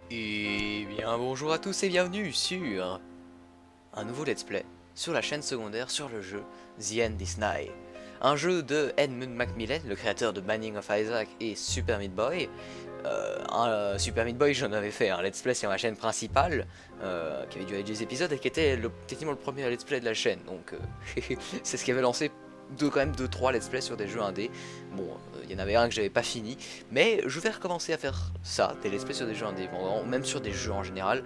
Et bien bonjour à tous et bienvenue sur un nouveau let's play sur la chaîne secondaire sur le jeu The End is Nigh. Un jeu de Edmund Macmillan, le créateur de Binding of Isaac et Super Meat Boy. Super Meat Boy, j'en avais fait un let's play sur ma chaîne principale qui avait duré 10 épisodes et qui était techniquement le premier let's play de la chaîne. Donc c'est ce qui avait lancé quand même 2-3 let's play sur des jeux indés. Bon, il y en avait un que j'avais pas fini, mais je vais recommencer à faire ça, des let's play sur des jeux indépendants, même sur des jeux en général.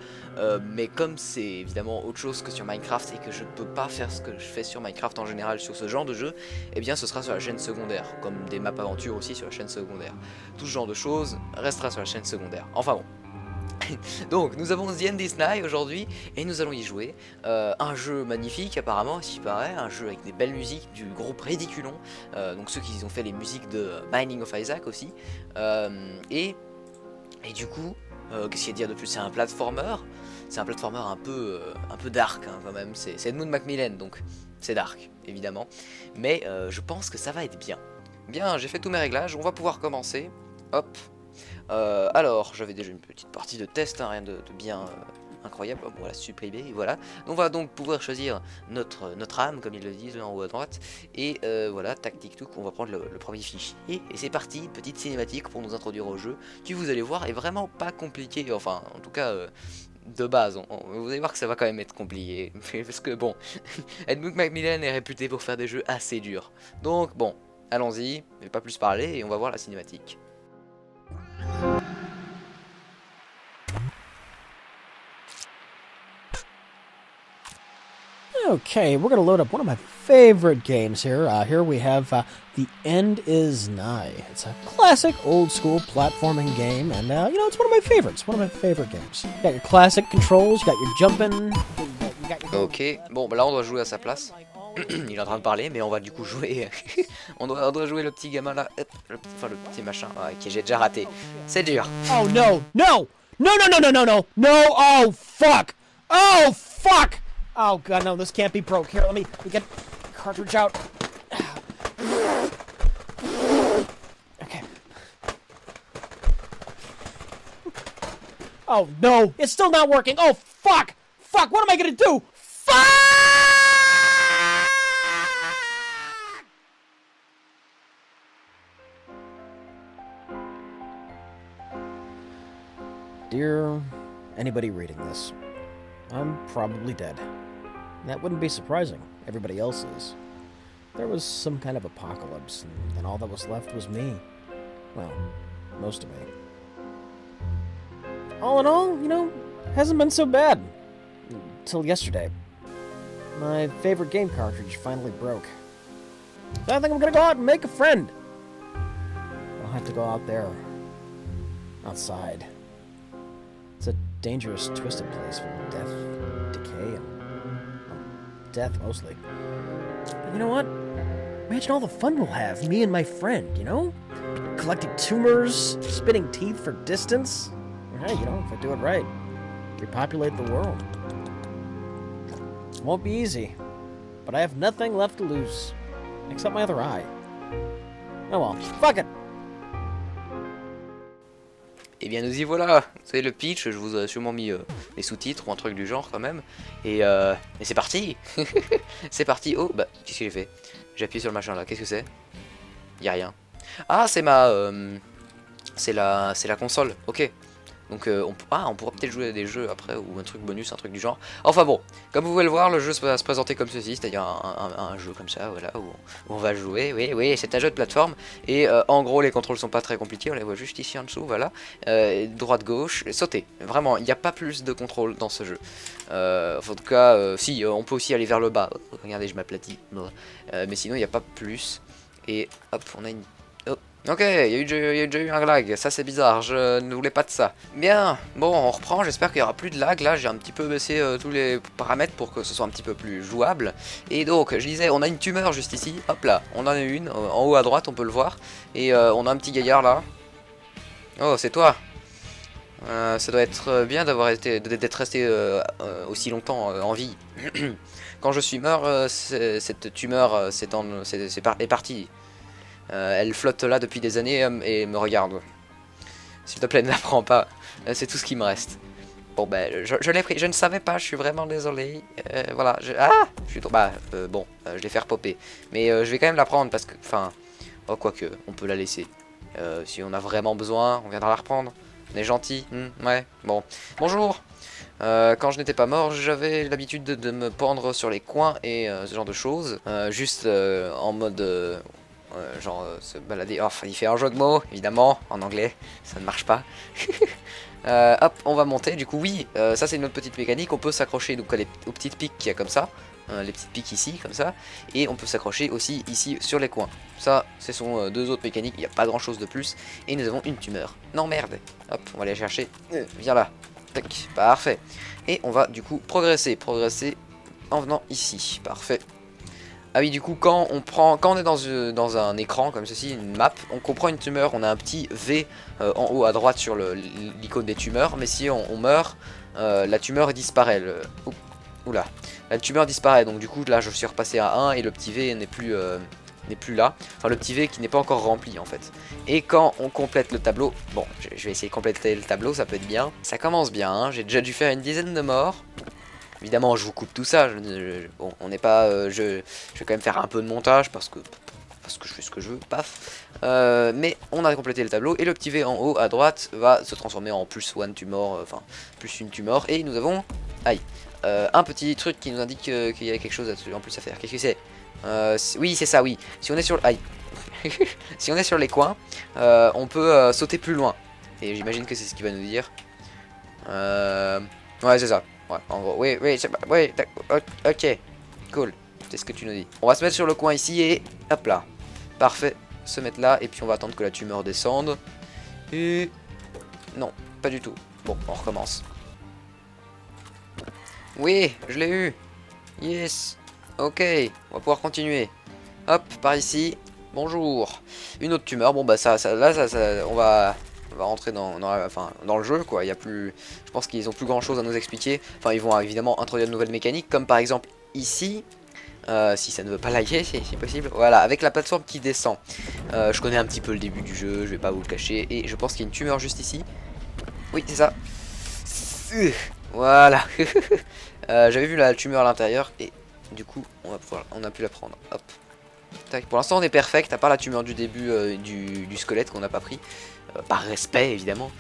Mais comme c'est évidemment autre chose que sur Minecraft et que je ne peux pas faire ce que je fais sur Minecraft en général sur ce genre de jeu, eh bien ce sera sur la chaîne secondaire, comme des maps aventures aussi sur la chaîne secondaire. Tout ce genre de choses restera sur la chaîne secondaire. Enfin bon. Donc nous avons The End is Nigh aujourd'hui et nous allons y jouer. Un jeu magnifique apparemment, s'il paraît, un jeu avec des belles musiques du groupe Ridiculon, donc ceux qui ont fait les musiques de Binding of Isaac aussi. Et du coup, qu'est-ce qu'il y a à dire de plus? C'est un platformer. C'est un platformer un peu dark hein, quand même. C'est Edmund Macmillan donc c'est dark évidemment. Mais je pense que ça va être bien. Bien, j'ai fait tous mes réglages, on va pouvoir commencer. Hop. Alors, j'avais déjà une petite partie de test, hein, rien de bien incroyable. Bon, voilà, supprimé, voilà. On va donc pouvoir choisir notre âme, comme ils le disent en haut à droite. Et voilà, tac, tic, touc, on va prendre le premier fichier. Et c'est parti, petite cinématique pour nous introduire au jeu, qui vous allez voir est vraiment pas compliqué, enfin, en tout cas... de base, vous allez voir que ça va quand même être compliqué, parce que bon, Edmund Macmillan est réputé pour faire des jeux assez durs. Donc bon, allons-y, je vais pas plus parler et on va voir la cinématique. Okay, we're going to load up one of my favorite games here. Here we have The End is Nigh. It's a classic old school platforming game, and it's one of my favorites. One of my favorite games. You got your classic controls, you got your jumping. Ok, bon, bah là on doit jouer à sa place. Il est en train de parler, mais on va du coup jouer. on doit jouer le petit gamin là. Hop, le petit machin que j'ai déjà raté. C'est dur. Oh no, no! No, no, no, no, no, no! No! Oh, fuck! Oh, fuck! Oh god, no, this can't be broke. Here, let me get the cartridge out. Okay. Oh no, it's still not working. Oh fuck! Fuck, what am I gonna do? Fuck! Dear anybody reading this, I'm probably dead. That wouldn't be surprising. Everybody else is. There was some kind of apocalypse, and then all that was left was me. Well, most of me. All in all, hasn't been so bad. Till yesterday. My favorite game cartridge finally broke. So I think I'm gonna go out and make a friend. I'll have to go out there. Outside. It's a dangerous, twisted place full of death, decay, and death mostly. But you know what? Imagine all the fun we'll have, me and my friend, Collecting tumors, spitting teeth for distance. Hey, if I do it right, repopulate the world. It won't be easy, but I have nothing left to lose, except my other eye. Oh well, fuck it! Et bien nous y voilà. Vous savez le pitch, je vous ai sûrement mis les sous-titres ou un truc du genre quand même. Et c'est parti. C'est parti. Oh, bah, qu'est-ce que j'ai fait? J'ai appuyé sur le machin là, qu'est-ce que c'est? Y'a rien. Ah, c'est c'est la console, ok. Donc on pourra peut-être jouer à des jeux après ou un truc bonus, un truc du genre. Enfin bon, comme vous pouvez le voir, le jeu va se présenter comme ceci, c'est-à-dire un jeu comme ça, voilà, où on va jouer. Oui, c'est un jeu de plateforme. Et en gros, les contrôles sont pas très compliqués, on les voit juste ici en dessous, voilà. Droite, gauche, sauter. Vraiment, il n'y a pas plus de contrôle dans ce jeu. En tout cas, si, on peut aussi aller vers le bas. Regardez, je m'aplatis. Mais sinon, il n'y a pas plus. Et hop, on a une... Ok, il y a déjà eu un lag, ça c'est bizarre, je ne voulais pas de ça. Bien, bon on reprend, j'espère qu'il n'y aura plus de lag, là j'ai un petit peu baissé tous les paramètres pour que ce soit un petit peu plus jouable. Et donc, je disais, on a une tumeur juste ici, hop là, on en a une, en haut à droite on peut le voir. Et on a un petit gaillard là. Oh, c'est toi. Ça doit être bien d'être resté aussi longtemps en vie. Quand je suis mort, cette tumeur est partie. Elle flotte là depuis des années et me regarde. S'il te plaît, ne la prends pas. C'est tout ce qui me reste. Bon, ben, je l'ai pris. Je ne savais pas, je suis vraiment désolé. Voilà. Je suis trop... Bah, bon, je l'ai fait popper. Mais je vais quand même la prendre parce que... Enfin... Oh, quoique, on peut la laisser. Si on a vraiment besoin, on viendra la reprendre. On est gentil. Ouais, bon. Bonjour. Quand je n'étais pas mort, j'avais l'habitude de me pendre sur les coins et ce genre de choses. Juste en mode... genre se balader. Oh, il fait un jeu de mots, évidemment, en anglais. Ça ne marche pas. Hop, on va monter. Du coup, oui, ça c'est une autre petite mécanique. On peut s'accrocher donc aux petites piques qu'il y a comme ça. Les petites piques ici, comme ça. Et on peut s'accrocher aussi ici sur les coins. Ça, ce sont deux autres mécaniques. Il n'y a pas grand chose de plus. Et nous avons une tumeur. Non, merde. Hop, on va aller la chercher. Viens là. Tac, parfait. Et on va du coup progresser en venant ici. Parfait. Ah oui, du coup, quand on est dans un écran comme ceci, une map, on comprend une tumeur, on a un petit V en haut à droite sur l'icône des tumeurs, mais si on meurt, la tumeur disparaît. Oula, la tumeur disparaît, donc du coup là je suis repassé à 1 et le petit V n'est plus là, enfin le petit V qui n'est pas encore rempli en fait. Et quand on complète le tableau, bon, je vais essayer de compléter le tableau, ça peut être bien. Ça commence bien, hein. J'ai déjà dû faire une dizaine de morts. Évidemment, je vous coupe tout ça. Bon, on n'est pas. Je vais quand même faire un peu de montage parce que je fais ce que je veux. Paf. Mais on a complété le tableau et le petit V en haut à droite va se transformer en plus one tumor, enfin plus une tumor. Et nous avons, aïe, un petit truc qui nous indique qu'il y a quelque chose en plus à faire. Qu'est-ce que c'est? Oui, c'est ça. Oui. Si on est sur, aïe, si on est sur les coins, on peut sauter plus loin. Et j'imagine que c'est ce qu'il va nous dire. Ouais, c'est ça. Ouais, en gros, oui, ok, cool, c'est ce que tu nous dis. On va se mettre sur le coin ici et hop là, parfait, se mettre là et puis on va attendre que la tumeur descende. Et non, pas du tout. Bon, on recommence. Oui, je l'ai eu. Yes, ok, on va pouvoir continuer. Hop, par ici, bonjour. Une autre tumeur, bon bah on va rentrer dans le jeu quoi. Il y a plus, je pense qu'ils ont plus grand chose à nous expliquer. Enfin ils vont évidemment introduire de nouvelles mécaniques comme par exemple ici, si ça ne veut pas laguer si possible, voilà, avec la plateforme qui descend. Je connais un petit peu le début du jeu, je vais pas vous le cacher, et je pense qu'il y a une tumeur juste ici. Oui c'est ça. Voilà. J'avais vu la tumeur à l'intérieur et du coup on a pu la prendre. Hop. Tac. Pour l'instant on est perfect à part la tumeur du début du squelette qu'on n'a pas pris. Par respect évidemment.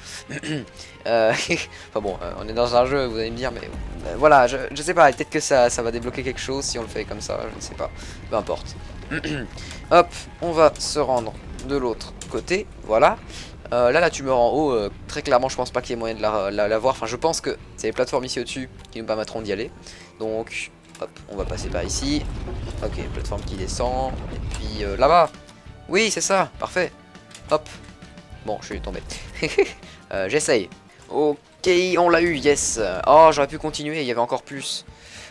Enfin bon, on est dans un jeu, vous allez me dire, mais voilà, je sais pas, peut-être que ça va débloquer quelque chose si on le fait comme ça, je ne sais pas, peu importe. Hop, on va se rendre de l'autre côté, voilà. Là la tumeur en haut, très clairement je pense pas qu'il y ait moyen de la voir, enfin je pense que c'est les plateformes ici au-dessus qui nous permettront d'y aller. Donc hop, on va passer par ici. Ok, plateforme qui descend, et puis là-bas. Oui c'est ça, parfait. Hop. Bon, je suis tombé. J'essaye. Ok, on l'a eu, yes. Oh, j'aurais pu continuer, il y avait encore plus.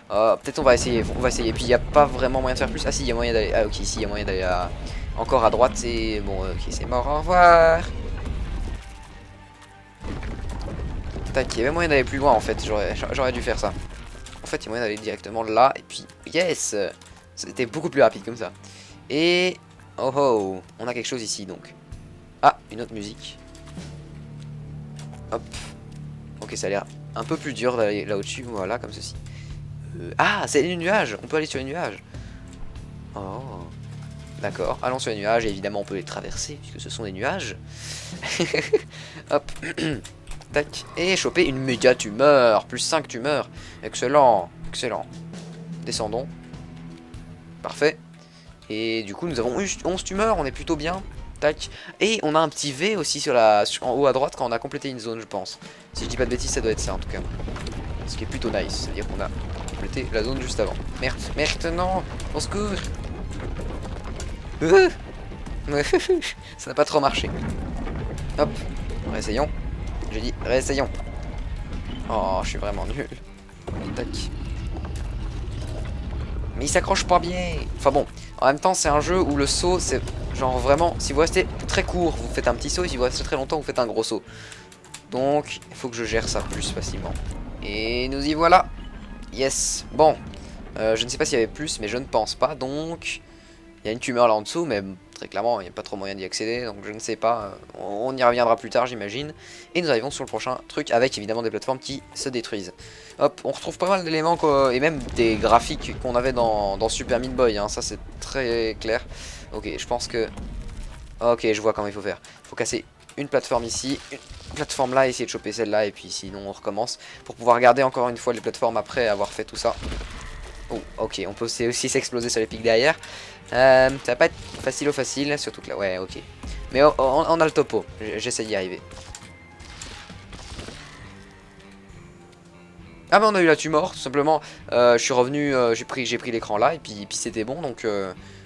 Peut-être on va essayer. Et puis il n'y a pas vraiment moyen de faire plus. Ah si, il y a moyen d'aller. Ah ok, si, il y a moyen d'aller encore à droite. C'est bon, ok, c'est mort. Au revoir. Tac, il y avait moyen d'aller plus loin en fait. J'aurais dû faire ça. En fait, il y a moyen d'aller directement là. Et puis, yes. C'était beaucoup plus rapide comme ça. Et oh oh, on a quelque chose ici donc. Ah, une autre musique. Hop. Ok, ça a l'air un peu plus dur d'aller là au-dessus, voilà, comme ceci. Ah, c'est les nuages. On peut aller sur les nuages. Oh. D'accord, allons sur les nuages. Et évidemment, on peut les traverser, puisque ce sont des nuages. Hop. Tac. Et choper une méga tumeur. Plus 5 tumeurs. Excellent. Excellent. Descendons. Parfait. Et du coup, nous avons 11 tumeurs. On est plutôt bien. Tac. Et on a un petit V aussi en haut à droite quand on a complété une zone, je pense. Si je dis pas de bêtises, ça doit être ça en tout cas. Ce qui est plutôt nice, c'est-à-dire qu'on a complété la zone juste avant. Merde, non, au secours. Ça n'a pas trop marché. Hop, réessayons. J'ai dit réessayons. Oh, je suis vraiment nul. Tac. Mais il s'accroche pas bien. Enfin bon, en même temps, c'est un jeu où le saut, c'est genre vraiment, si vous restez très court, vous faites un petit saut, et si vous restez très longtemps, vous faites un gros saut. Donc, il faut que je gère ça plus facilement. Et nous y voilà. Yes. Bon, je ne sais pas s'il y avait plus, mais je ne pense pas. Donc, il y a une tumeur là en dessous, mais très clairement, il n'y a pas trop moyen d'y accéder, donc je ne sais pas, on y reviendra plus tard j'imagine. Et nous arrivons sur le prochain truc avec évidemment des plateformes qui se détruisent. Hop, on retrouve pas mal d'éléments et même des graphiques qu'on avait dans Super Meat Boy, hein, ça c'est très clair. Ok, je pense que... Ok, je vois comment il faut faire. Il faut casser une plateforme ici, une plateforme là, essayer de choper celle-là, et puis sinon on recommence. Pour pouvoir regarder encore une fois les plateformes après avoir fait tout ça. Oh, ok, on peut aussi s'exploser sur les pics derrière. Ça va pas être facile, surtout que là, ouais, ok. Mais on a le topo, j'essaie d'y arriver. Ah bah on a eu la tumor, tout simplement. Je suis revenu, j'ai pris l'écran là, et puis c'était bon, donc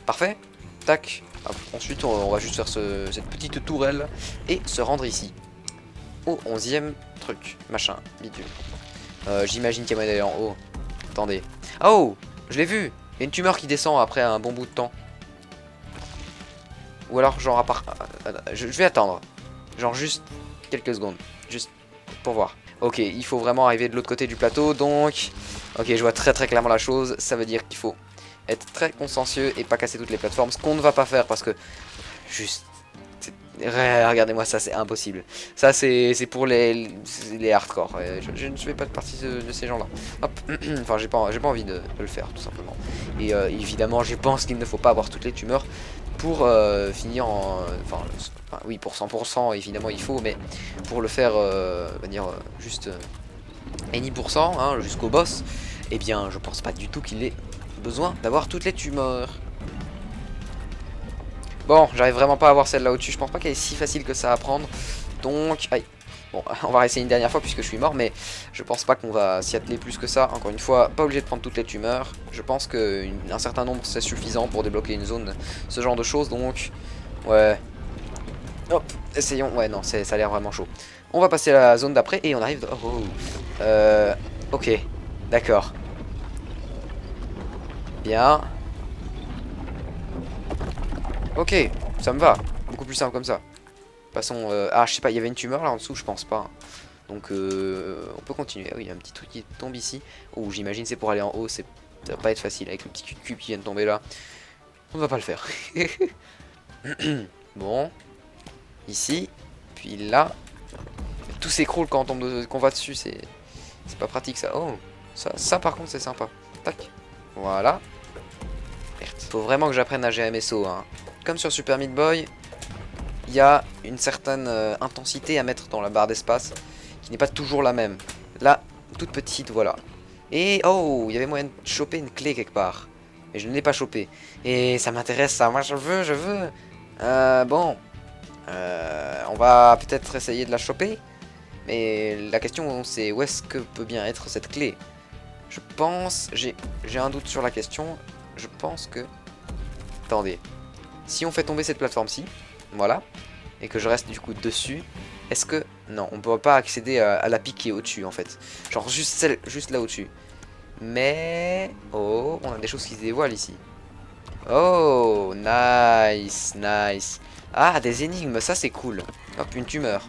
parfait. Tac. Hop. Ensuite on va juste faire cette petite tourelle et se rendre ici. Au 11e truc, machin, bidule. J'imagine qu'il y a moyen d'aller en haut. Attendez. Oh, je l'ai vu. Il y a une tumeur qui descend après un bon bout de temps. Ou alors genre à part... je vais attendre. Genre juste quelques secondes. Juste pour voir. Ok, il faut vraiment arriver de l'autre côté du plateau. Donc... Ok, je vois très clairement la chose. Ça veut dire qu'il faut être très consciencieux et pas casser toutes les plateformes. Ce qu'on ne va pas faire parce que... Juste... Regardez-moi ça, c'est impossible. Ça c'est pour les hardcore. Je ne fais pas de partie de ces gens là. Hop. Enfin j'ai pas envie de le faire tout simplement. Et évidemment je pense qu'il ne faut pas avoir toutes les tumeurs pour finir en... Enfin oui pour 100% évidemment il faut, mais pour le faire on va dire juste any %, hein, jusqu'au boss, eh bien je pense pas du tout qu'il ait besoin d'avoir toutes les tumeurs. Bon, j'arrive vraiment pas à avoir celle là au-dessus. Je pense pas qu'elle est si facile que ça à prendre. Donc, aïe. Bon, on va essayer une dernière fois puisque je suis mort, mais je pense pas qu'on va s'y atteler plus que ça. Encore une fois, pas obligé de prendre toutes les tumeurs. Je pense qu'un certain nombre c'est suffisant pour débloquer une zone, ce genre de choses. Donc, ouais. Hop, essayons. Ouais, non, ça a l'air vraiment chaud. On va passer à la zone d'après et on arrive... Ok, d'accord. Bien. Ok, ça me va. Beaucoup plus simple comme ça. Passons... Ah, je sais pas, il y avait une tumeur là en dessous, je pense pas. Donc, on peut continuer. Ah oui, il y a un petit truc qui tombe ici. Oh, j'imagine c'est pour aller en haut. Ça va pas être facile avec le petit cube qui vient de tomber là. On ne va pas le faire. Bon. Ici. Puis là. Tout s'écroule quand on va dessus. C'est pas pratique ça. Oh, ça par contre c'est sympa. Tac. Voilà. Merde. Faut vraiment que j'apprenne à GMSO, hein. Comme sur Super Meat Boy, il y a une certaine intensité à mettre dans la barre d'espace qui n'est pas toujours la même. Là, toute petite, voilà. Et oh, il y avait moyen de choper une clé quelque part. Mais je ne l'ai pas chopé. Et ça m'intéresse ça, moi je veux. Bon. On va peut-être essayer de la choper. Mais la question c'est où est-ce que peut bien être cette clé? Je pense, j'ai un doute sur la question. Je pense que... Attendez. Si on fait tomber cette plateforme-ci, voilà, et que je reste du coup dessus, est-ce que... Non, on ne peut pas accéder à la pique qui est au-dessus en fait. Genre juste là au-dessus. Mais... Oh, on a des choses qui se dévoilent ici. Oh, nice. Ah, des énigmes, ça c'est cool. Hop, une tumeur.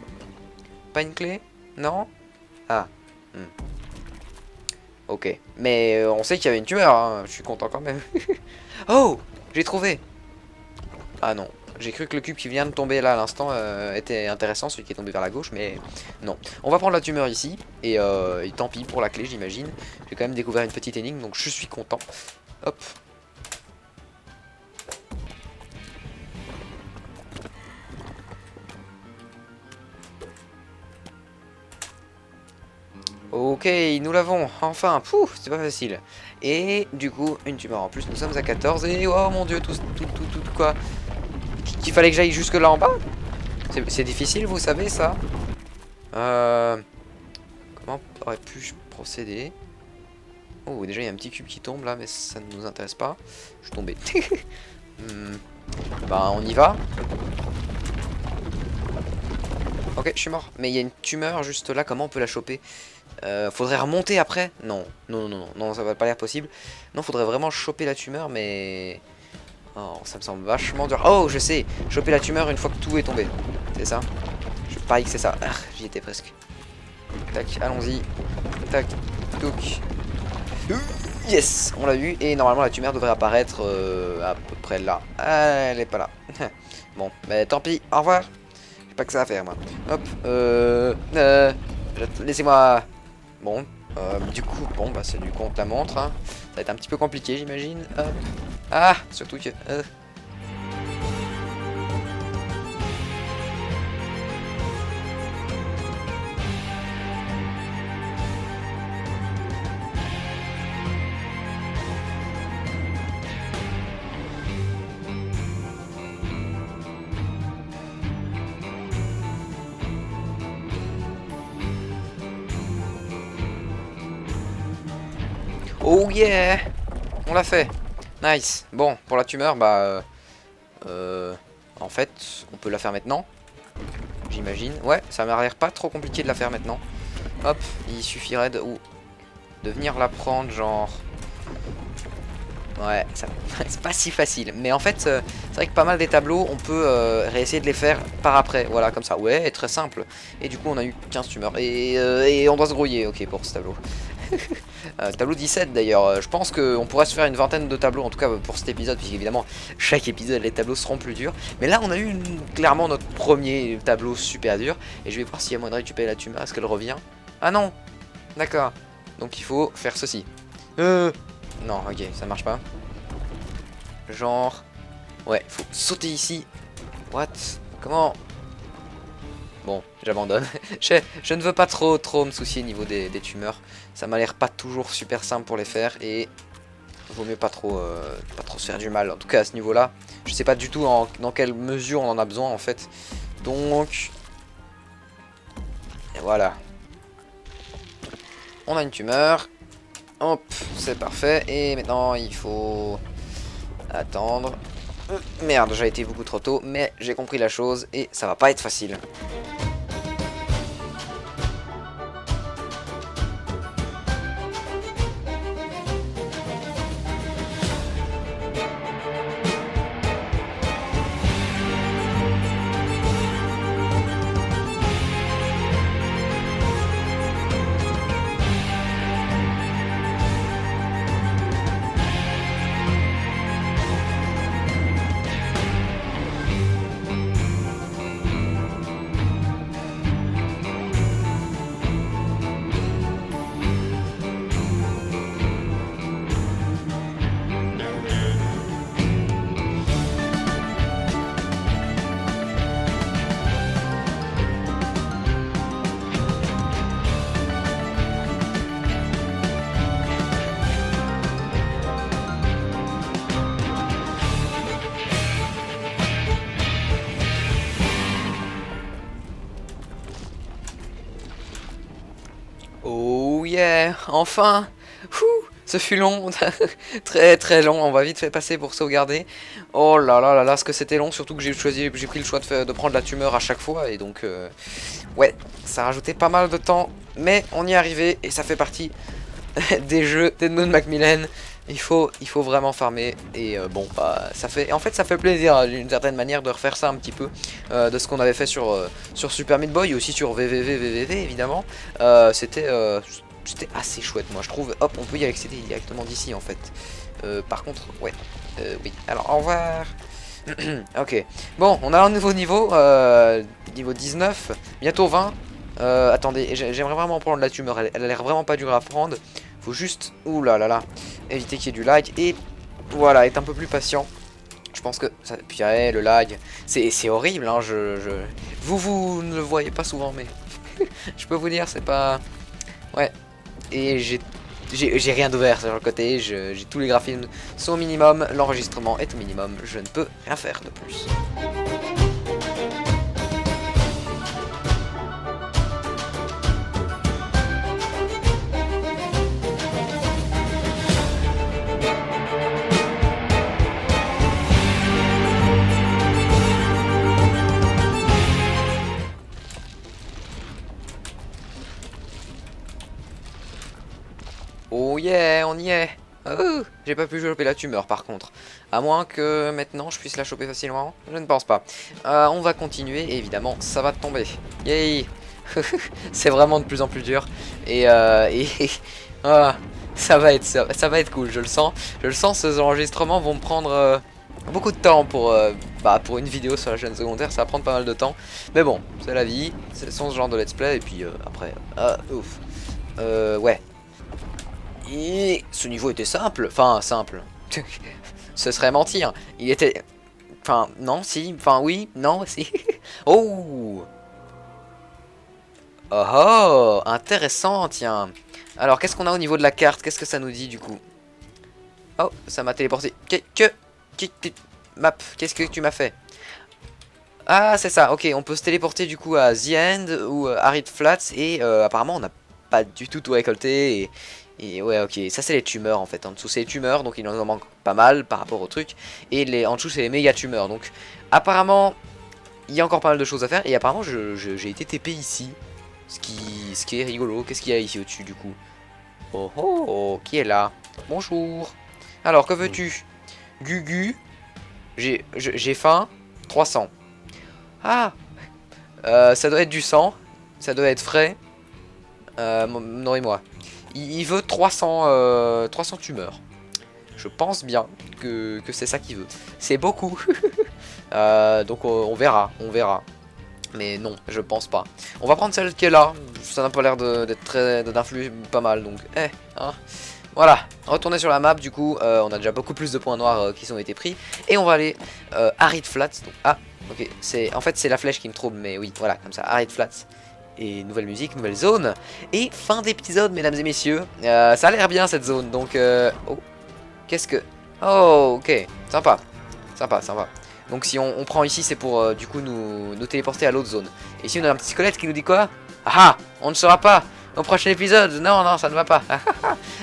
Pas une clé? Non? Ah. Ok. Mais on sait qu'il y avait une tumeur, hein. Je suis content quand même. Oh, j'ai trouvé. Ah non, j'ai cru que le cube qui vient de tomber là à l'instant était intéressant, celui qui est tombé vers la gauche, mais non. On va prendre la tumeur ici, et tant pis pour la clé j'imagine. J'ai quand même découvert une petite énigme, donc je suis content. Hop. Ok, nous l'avons, enfin, pouf, c'est pas facile. Et du coup, une tumeur en plus, nous sommes à 14, et oh mon dieu, tout quoi. Qu'il fallait que j'aille jusque là en bas? C'est difficile, vous savez ça? Comment aurais-pu procéder? Oh, déjà il y a un petit cube qui tombe là, mais ça ne nous intéresse pas. Je suis tombé. Bah on y va. Ok, je suis mort. Mais il y a une tumeur juste là, comment on peut la choper? Faudrait remonter après? Non, ça va pas l'air possible. Non, faudrait vraiment choper la tumeur, mais... Oh, ça me semble vachement dur. Oh, je sais, choper la tumeur une fois que tout est tombé. C'est ça? Je parie que c'est ça. Ah, j'y étais presque. Tac, allons-y. Tac, touc. Yes, on l'a vu. Et normalement la tumeur devrait apparaître à peu près là. Elle est pas là. Bon, mais tant pis, au revoir. J'ai pas que ça à faire moi. Hop, laissez-moi. Bon, du coup, bon bah c'est du compte la montre. Hein. Ça va être un petit peu compliqué j'imagine. Ah, surtout que... Oh yeah! On l'a fait! Nice! Bon, pour la tumeur, bah... en fait, on peut la faire maintenant. J'imagine. Ouais, ça m'a l'air pas trop compliqué de la faire maintenant. Hop, il suffirait de venir la prendre, genre... Ouais, c'est pas si facile. Mais en fait, c'est vrai que pas mal des tableaux, on peut réessayer de les faire par après. Voilà, comme ça. Ouais, très simple. Et du coup, on a eu 15 tumeurs. Et on doit se grouiller, ok, pour ce tableau. Tableau 17 d'ailleurs, je pense qu'on pourrait se faire une vingtaine de tableaux en tout cas pour cet épisode, puisqu'évidemment chaque épisode les tableaux seront plus durs. Mais là on a eu clairement notre premier tableau super dur. Et je vais voir s'il y a moyen de récupérer la tumeur, est-ce qu'elle revient? Ah non. D'accord, donc il faut faire ceci. Non, ok, ça marche pas. Genre... Ouais, faut sauter ici. What? Comment? Bon, j'abandonne. je ne veux pas trop me soucier au niveau des tumeurs. Ça m'a l'air pas toujours super simple pour les faire et vaut mieux pas trop se faire du mal. En tout cas à ce niveau-là, je sais pas du tout dans quelle mesure on en a besoin en fait. Donc, et voilà. On a une tumeur. Hop, c'est parfait. Et maintenant il faut attendre. Merde, j'ai été beaucoup trop tôt, mais j'ai compris la chose et ça va pas être facile. Oh yeah, enfin. Ouh, ce fut long, très long, on va vite fait passer pour sauvegarder. Oh là là là là, ce que c'était long, surtout que j'ai pris le choix de prendre la tumeur à chaque fois, et donc, ouais, ça a rajouté pas mal de temps, mais on y est arrivé, et ça fait partie des jeux d'Edmund Macmillan. Il faut vraiment farmer et bon bah ça fait plaisir d'une certaine manière de refaire ça un petit peu de ce qu'on avait fait sur Super Meat Boy et aussi sur VVV évidemment. C'était assez chouette moi je trouve. Hop, on peut y accéder directement d'ici en fait. Par contre ouais oui, alors au revoir. Ok, bon on a un nouveau niveau, niveau 19, bientôt 20. Attendez, j'aimerais vraiment prendre la tumeur, elle a l'air vraiment pas dure à prendre. Faut juste, ouh là là là, éviter qu'il y ait du lag et voilà, être un peu plus patient. Je pense que ça, puis ouais, le lag, c'est horrible, hein, vous ne le voyez pas souvent, mais je peux vous dire, c'est pas, ouais. Et j'ai rien d'ouvert sur le côté, j'ai tous les graphismes sont au minimum, l'enregistrement est au minimum, je ne peux rien faire de plus. Oh yeah, on y est. Oh, j'ai pas pu choper la tumeur par contre. À moins que maintenant je puisse la choper facilement. Je ne pense pas. On va continuer et évidemment ça va tomber. Yay. C'est vraiment de plus en plus dur. Et ah, ça va être cool, je le sens. Je le sens, ces enregistrements vont me prendre beaucoup de temps pour une vidéo sur la chaîne secondaire, ça va prendre pas mal de temps. Mais bon, c'est la vie, c'est ce genre de let's play, et puis après, ouf. Ouais. Et ce niveau était simple, enfin simple. Ce serait mentir. Il était... Enfin, non, si, enfin oui, non, si. Oh! Oh oh, intéressant, tiens. Alors, qu'est-ce qu'on a au niveau de la carte? Qu'est-ce que ça nous dit du coup? Oh, ça m'a téléporté. Map, qu'est-ce que tu m'as fait? Ah, c'est ça, ok, on peut se téléporter du coup à The End ou Arid Flats et apparemment on n'a pas du tout récolté et ouais, ok, ça c'est les tumeurs en fait. En dessous c'est les tumeurs, donc il en manque pas mal par rapport au truc. Et en dessous c'est les méga tumeurs, donc apparemment il y a encore pas mal de choses à faire. Et apparemment j'ai été TP ici, ce qui est rigolo. Qu'est-ce qu'il y a ici au-dessus du coup? Oh oh, qui est là? Bonjour. Alors, que veux-tu? Gugu. J'ai faim. 300. Ah, ça doit être du sang. Ça doit être frais. Nourris-moi. Il veut 300 tumeurs. Je pense bien que c'est ça qu'il veut. C'est beaucoup. Donc on verra. Mais non, je pense pas. On va prendre celle qui est là. Ça n'a pas l'air d'influer pas mal. Donc, hein. Voilà, retourner sur la map. Du coup, on a déjà beaucoup plus de points noirs qui ont été pris. Et on va aller Arid Flats. Donc, ah, ok. En fait, c'est la flèche qui me trouble. Mais oui, voilà, comme ça. Arid Flats. Et nouvelle musique, nouvelle zone. Et fin d'épisode, mesdames et messieurs. Ça a l'air bien cette zone. Donc, oh, qu'est-ce que... Oh, ok. Sympa. Sympa. Donc si on prend ici, c'est pour du coup nous téléporter à l'autre zone. Et ici on a un petit squelette qui nous dit quoi? Ah, on ne saura pas au prochain épisode. Non, ça ne va pas.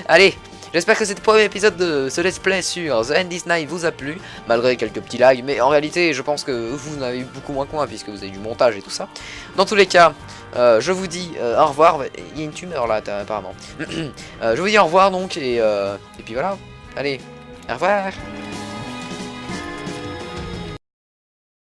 Allez, j'espère que ce premier épisode de ce let's play sur The End This Night vous a plu, malgré quelques petits lags. Mais en réalité, je pense que vous en avez eu beaucoup moins que moi, puisque vous avez du montage et tout ça. Dans tous les cas, je vous dis au revoir. Il y a une tumeur là, apparemment. Je vous dis au revoir donc, et puis voilà. Allez, au revoir.